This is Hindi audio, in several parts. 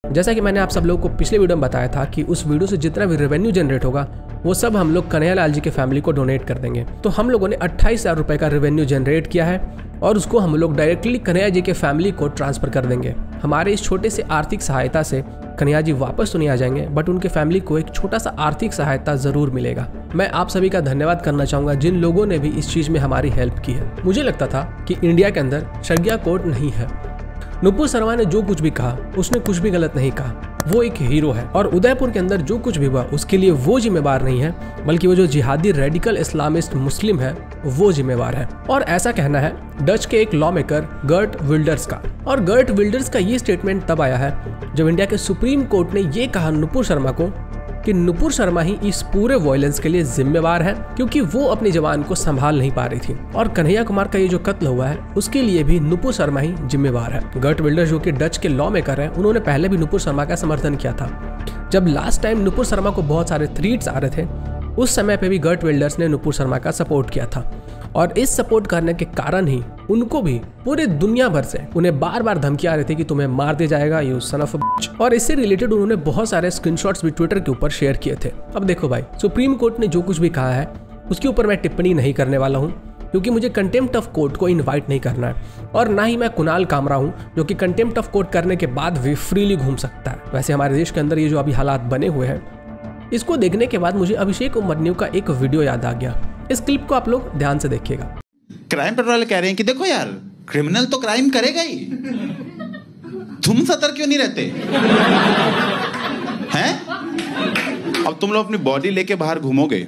जैसा कि मैंने आप सब लोगों को पिछले वीडियो में बताया था कि उस वीडियो से जितना भी रेवेन्यू जनरेट होगा वो सब हम लोग कन्हैयालाल जी के फैमिली को डोनेट कर देंगे। तो हम लोगों ने 28,000 रुपए का रेवेन्यू जनरेट किया है और उसको हम लोग डायरेक्टली कन्हैया जी के फैमिली को ट्रांसफर कर देंगे। हमारे इस छोटे से आर्थिक सहायता से कन्हैया जी वापस तो नहीं आ जाएंगे, बट उनके फैमिली को एक छोटा सा आर्थिक सहायता जरूर मिलेगा। मैं आप सभी का धन्यवाद करना चाहूंगा जिन लोगों ने भी इस चीज में हमारी हेल्प की है। मुझे लगता था कि इंडिया के अंदर शरिया कोर्ट नहीं है। नुपुर शर्मा ने जो कुछ भी कहा उसने कुछ भी गलत नहीं कहा, वो एक हीरो है और उदयपुर के अंदर जो कुछ भी हुआ उसके लिए वो जिम्मेवार नहीं है, बल्कि वो जो जिहादी रेडिकल इस्लामिस्ट मुस्लिम है वो जिम्मेवार है। और ऐसा कहना है डच के एक लॉ मेकर गर्ट विल्डर्स का। और गर्ट विल्डर्स का ये स्टेटमेंट तब आया है जब इंडिया के सुप्रीम कोर्ट ने ये कहा नुपुर शर्मा को कि नुपुर शर्मा ही इस पूरे वायलेंस के लिए जिम्मेवार है, क्योंकि वो अपनी जवान को संभाल नहीं पा रही थी। और कन्हैया कुमार का ये जो कत्ल हुआ है उसके लिए भी नुपुर शर्मा ही जिम्मेवार है। गर्ट विल्डर्स जो कि डच के लॉ मेकर है, उन्होंने पहले भी नुपुर शर्मा का समर्थन किया था। जब लास्ट टाइम नुपुर शर्मा को बहुत सारे थ्रेट्स आ रहे थे उस समय पे भी गर्ट विल्डर्स ने नुपुर शर्मा का सपोर्ट किया था। और इस सपोर्ट करने के कारण ही उनको भी पूरे दुनिया भर से उन्हें बार बार धमकियां आ रही थी कि तुम्हें मार दिया जाएगा, यू सन ऑफ अ बिच। और इससे रिलेटेड उन्होंने बहुत सारे स्क्रीनशॉट्स भी ट्विटर के ऊपर शेयर किए थे। अब देखो भाई, सुप्रीम कोर्ट ने जो कुछ भी कहा है उसके ऊपर मैं टिप्पणी नहीं करने वाला हूँ, क्योंकि मुझे कंटेम्प्ट ऑफ कोर्ट को इनवाइट नहीं करना है। और ना ही मैं कुणाल कामरा हूँ जो कि कंटेम्प्ट ऑफ कोर्ट करने के बाद भी फ्रीली घूम सकता है। वैसे हमारे देश के अंदर ये जो अभी हालात बने हुए हैं, इसको देखने के बाद मुझे अभिषेक उमरन्यू का एक वीडियो याद आ गया। इस क्लिप को आप लोग ध्यान से देखिएगा। क्राइम पेट्रोल वाले कह रहे हैं कि देखो यार, क्रिमिनल तो क्राइम करेगा ही, तुम सतर्क क्यों नहीं रहते हैं? अब तुम लोग अपनी बॉडी लेके बाहर घूमोगे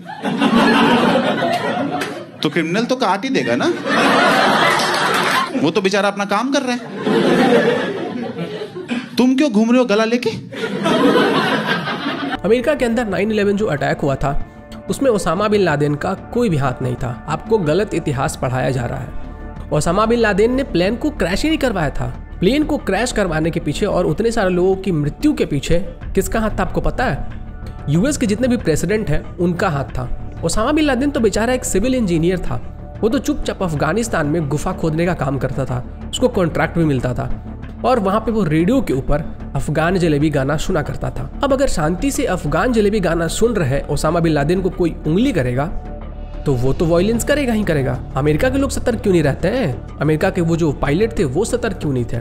तो क्रिमिनल तो काट ही देगा ना, वो तो बेचारा अपना काम कर रहा है, तुम क्यों घूम रहे हो गला लेके? अमेरिका के अंदर 9/11 जो अटैक हुआ था उसमें ओसामा बिन लादेन का कोई भी हाथ नहीं था। आपको गलत इतिहास पढ़ाया जा रहा है। ओसामा बिन लादेन ने प्लेन को क्रैश ही नहीं करवाया था। प्लेन को क्रैश करवाने के पीछे और उतने सारे लोगों की मृत्यु के पीछे किसका हाथ था आपको पता है? यूएस के जितने भी प्रेसिडेंट हैं उनका हाथ था। ओसामा बिन लादेन तो बेचारा एक सिविल इंजीनियर था, वो तो चुपचाप अफगानिस्तान में गुफा खोदने का काम करता था, उसको कॉन्ट्रैक्ट भी मिलता था और वहां पे वो रेडियो के ऊपर अफगान जलेबी गाना सुना करता था। अब अगर शांति से अफगान जलेबी गाना सुन रहे ओसामा बिन लादेन को कोई उंगली करेगा तो वो तो वायलेंस करेगा ही करेगा। अमेरिका के लोग सतर्क क्यों नहीं रहते हैं? अमेरिका के वो जो पायलट थे वो सतर्क क्यों नहीं थे?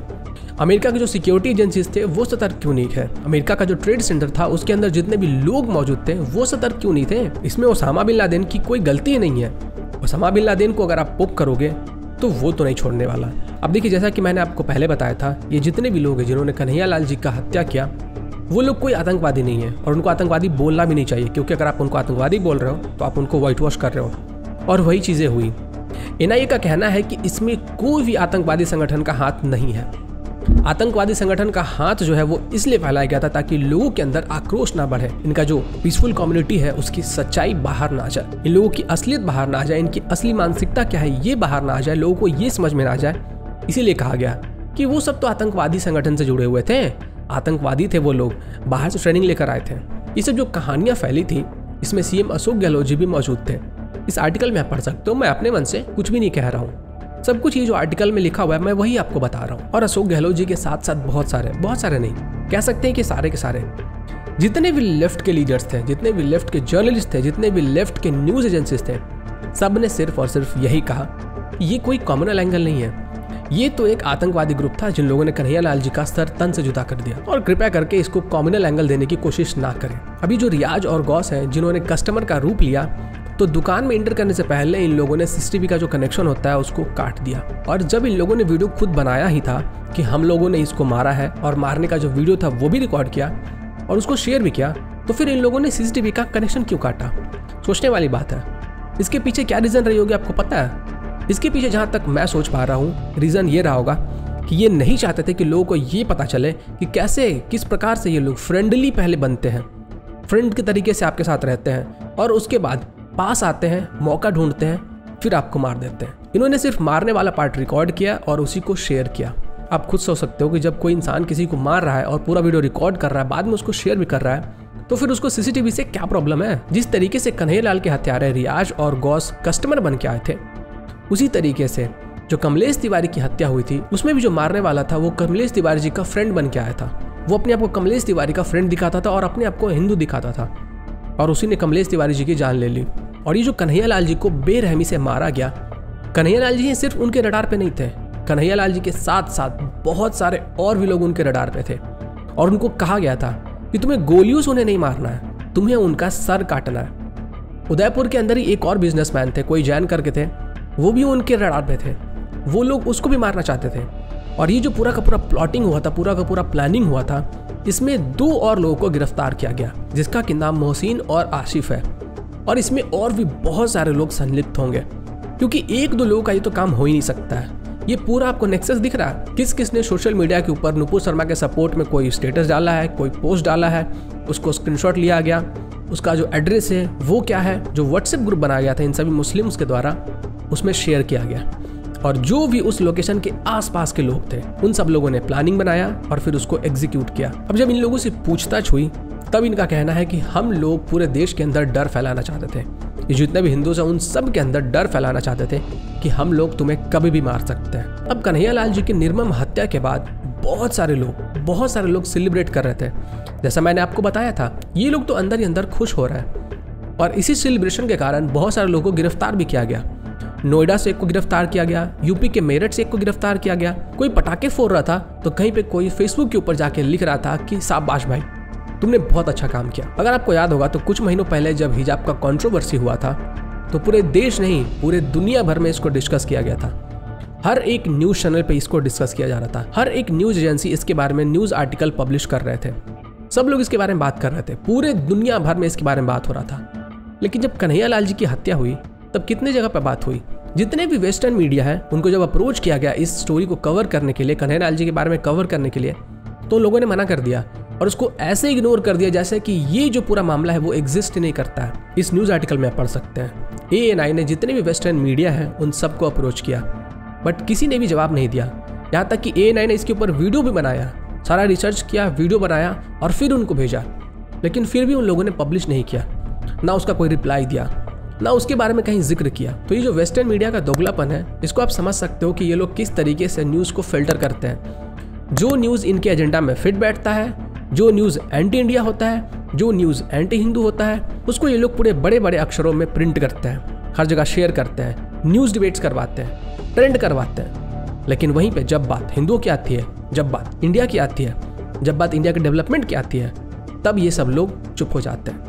अमेरिका के जो सिक्योरिटी एजेंसीज थे वो सतर्क क्यों नहीं थे? अमेरिका का जो ट्रेड सेंटर था उसके अंदर जितने भी लोग मौजूद थे वो सतर्क क्यों नहीं थे? इसमें ओसामा बिन लादेन की कोई गलती नहीं है। ओसामा बिन लादेन को अगर आप पोक करोगे तो वो तो नहीं छोड़ने वाला। अब देखिए, जैसा कि मैंने आपको पहले बताया था, ये जितने भी लोग हैं जिन्होंने कन्हैयालाल जी का हत्या किया वो लोग कोई आतंकवादी नहीं है और उनको आतंकवादी बोलना भी नहीं चाहिए, क्योंकि अगर आप उनको आतंकवादी बोल रहे हो तो आप उनको व्हाइट वॉश कर रहे हो। और वही चीजें हुई। एनआईए का कहना है कि इसमें कोई भी आतंकवादी संगठन का हाथ नहीं है। आतंकवादी संगठन का हाथ जो है वो इसलिए फैलाया गया था ताकि लोगों के अंदर आक्रोश ना बढ़े, इनका जो पीसफुल कम्युनिटी है उसकी सच्चाई बाहर ना आ जाए, इन लोगों की असलियत बाहर ना आ जाए, इनकी असली मानसिकता क्या है ये बाहर ना आ जाए, लोगों को ये समझ में ना आ जाए। इसीलिए कहा गया कि वो सब तो आतंकवादी संगठन से जुड़े हुए थे, आतंकवादी थे वो लोग, बाहर से ट्रेनिंग लेकर आए थे। ये सब जो कहानियां फैली थी इसमें सीएम अशोक गहलोत जी भी मौजूद थे। इस आर्टिकल में आप पढ़ सकते हो, मैं अपने मन से कुछ भी नहीं कह रहा हूँ, सब कुछ ये जो आर्टिकल में लिखा हुआ है मैं वही आपको बता रहा हूँ। और अशोक गहलोत जी के साथ साथ बहुत सारे नहीं कह सकते हैं कि सारे के सारे जितने भी लेफ्ट के लीडर्स थे, जितने भी लेफ्ट के जर्नलिस्ट थे, जितने भी लेफ्ट के न्यूज एजेंसीज थे, सब ने सिर्फ और सिर्फ यही कहा ये कोई कम्युनल एंगल नहीं है, ये तो एक आतंकवादी ग्रुप था जिन लोगों ने कन्हैयालाल जी का सर तन से जुदा कर दिया। और कृपया करके इसको कम्युनल एंगल देने की कोशिश ना करें। अभी जो रियाज और गौस हैं जिन्होंने कस्टमर का रूप लिया, तो दुकान में एंटर करने से पहले इन लोगों ने सीसीटीवी का जो कनेक्शन होता है उसको काट दिया। और जब इन लोगों ने वीडियो खुद बनाया ही था कि हम लोगों ने इसको मारा है और मारने का जो वीडियो था वो भी रिकॉर्ड किया और उसको शेयर भी किया, तो फिर इन लोगों ने सीसीटीवी का कनेक्शन क्यों काटा? सोचने वाली बात है। इसके पीछे क्या रीजन रही होगी आपको पता है? इसके पीछे जहां तक मैं सोच पा रहा हूँ रीजन ये रहा होगा कि ये नहीं चाहते थे कि लोगों को ये पता चले कि कैसे किस प्रकार से ये लोग फ्रेंडली पहले बनते हैं, फ्रेंड के तरीके से आपके साथ रहते हैं और उसके बाद पास आते हैं, मौका ढूंढते हैं, फिर आपको मार देते हैं। इन्होंने सिर्फ मारने वाला पार्ट रिकॉर्ड किया और उसी को शेयर किया। आप खुद सोच सकते हो कि जब कोई इंसान किसी को मार रहा है और पूरा वीडियो रिकॉर्ड कर रहा है, बाद में उसको शेयर भी कर रहा है, तो फिर उसको सीसीटीवी से क्या प्रॉब्लम है? जिस तरीके से कन्हैयालाल के हत्यारे रियाज और गौस कस्टमर बन के आए थे, उसी तरीके से जो कमलेश तिवारी की हत्या हुई थी उसमें भी जो मारने वाला था वो कमलेश तिवारी जी का फ्रेंड बन के आया था। वो अपने आप को कमलेश तिवारी का फ्रेंड दिखाता था और अपने आप को हिंदू दिखाता था, और उसी ने कमलेश तिवारी जी की जान ले ली। और ये जो कन्हैयालाल जी को बेरहमी से मारा गया, कन्हैयालाल जी सिर्फ उनके रडार पे नहीं थे, कन्हैयालाल जी के साथ साथ बहुत सारे और भी लोग उनके रडार पे थे। और उनको कहा गया था कि तुम्हें गोलियों से उन्हें नहीं मारना है, तुम्हें उनका सर काटना है। उदयपुर के अंदर ही एक और बिजनेसमैन थे, कोई जैन करके थे, वो भी उनके रडार पे थे। वो लोग उसको भी मारना चाहते थे। और ये जो पूरा का पूरा प्लॉटिंग हुआ था, पूरा का पूरा प्लानिंग हुआ था, इसमें 2 और लोगों को गिरफ्तार किया गया, जिसका कि नाम मोहसिन और आशिफ है। और इसमें और भी बहुत सारे लोग संलिप्त होंगे, क्योंकि 1-2 लोगों का ये तो काम हो ही नहीं सकता है। ये पूरा आपको नेक्सस दिख रहा है, किस किस ने सोशल मीडिया के ऊपर नुपुर शर्मा के सपोर्ट में कोई स्टेटस डाला है, कोई पोस्ट डाला है, उसको स्क्रीनशॉट लिया गया, उसका जो एड्रेस है वो क्या है, जो व्हाट्सएप ग्रुप बनाया गया था इन सभी मुस्लिम्स के द्वारा, उसमें शेयर किया गया। और जो भी उस लोकेशन के आसपास के लोग थे, उन सब लोगों ने प्लानिंग बनाया और फिर उसको एग्जीक्यूट किया। अब जब इन लोगों से पूछताछ हुई, तब इनका कहना है कि हम लोग पूरे देश के अंदर डर फैलाना चाहते थे। ये जितने भी हिंदू हैं उन सब के अंदर डर फैलाना चाहते थे कि हम लोग तुम्हें कभी भी मार सकते हैं। अब कन्हैयालाल जी की निर्मम हत्या के बाद बहुत सारे लोग सेलिब्रेट कर रहे थे। जैसा मैंने आपको बताया था, ये लोग तो अंदर ही अंदर खुश हो रहे हैं। और इसी सेलिब्रेशन के कारण बहुत सारे लोगों को गिरफ्तार भी किया गया। नोएडा से एक को गिरफ्तार किया गया, यूपी के मेरठ से एक को गिरफ्तार किया गया। कोई पटाखे फोड़ रहा था तो कहीं पे कोई फेसबुक के ऊपर जाके लिख रहा था कि शाबाश भाई, तुमने बहुत अच्छा काम किया। अगर आपको याद होगा तो कुछ महीनों पहले जब हिजाब का कंट्रोवर्सी हुआ था, तो पूरे देश नहीं, पूरे दुनिया भर में इसको डिस्कस किया गया था। हर एक न्यूज चैनल पे इसको डिस्कस किया जा रहा था, हर एक न्यूज एजेंसी इसके बारे में न्यूज आर्टिकल पब्लिश कर रहे थे, सब लोग इसके बारे में बात कर रहे थे, पूरे दुनिया भर में इसके बारे में बात हो रहा था। लेकिन जब कन्हैयालाल जी की हत्या हुई, तब कितने जगह पर बात हुई। जितने भी वेस्टर्न मीडिया है, उनको जब अप्रोच किया गया इस स्टोरी को कवर करने के लिए, कन्हैयालाल जी के बारे में कवर करने के लिए, तो लोगों ने मना कर दिया और उसको ऐसे इग्नोर कर दिया जैसे कि ये जो पूरा मामला है वो एग्जिस्ट ही नहीं करता है। इस न्यूज आर्टिकल में आप पढ़ सकते हैं, ANI ने जितने भी वेस्टर्न मीडिया है उन सबको अप्रोच किया, बट किसी ने भी जवाब नहीं दिया। यहाँ तक कि ANI ने इसके ऊपर वीडियो भी बनाया, सारा रिसर्च किया, वीडियो बनाया और फिर उनको भेजा, लेकिन फिर भी उन लोगों ने पब्लिश नहीं किया, ना उसका कोई रिप्लाई दिया, ना उसके बारे में कहीं जिक्र किया। तो ये जो वेस्टर्न मीडिया का दोगलापन है, इसको आप समझ सकते हो कि ये लोग किस तरीके से न्यूज़ को फिल्टर करते हैं। जो न्यूज़ इनके एजेंडा में फिट बैठता है, जो न्यूज़ एंटी इंडिया होता है, जो न्यूज़ एंटी हिंदू होता है, उसको ये लोग पूरे बड़े बड़े अक्षरों में प्रिंट करते हैं, हर जगह शेयर करते हैं, न्यूज़ डिबेट्स करवाते हैं, ट्रेंड करवाते हैं। लेकिन वहीं पे जब बात हिंदुओं की आती है, जब बात इंडिया की आती है, जब बात इंडिया के डेवलपमेंट की आती है, तब ये सब लोग चुप हो जाते हैं।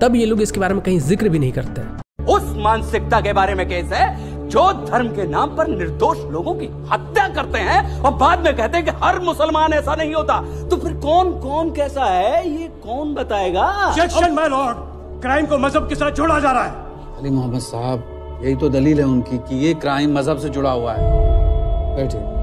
तब ये लोग इसके बारे में कहीं जिक्र भी नहीं करते हैं। उस मानसिकता के बारे में केस है जो धर्म के नाम पर निर्दोष लोगों की हत्या करते हैं और बाद में कहते हैं कि हर मुसलमान ऐसा नहीं होता। तो फिर कौन कौन कैसा है ये कौन बताएगा? ऑब्जेक्शन माय लॉर्ड, क्राइम को मजहब के साथ जोड़ा जा रहा है। अली मोहम्मद साहब, यही तो दलील है उनकी कि ये क्राइम मजहब से जुड़ा हुआ है। बैठिए।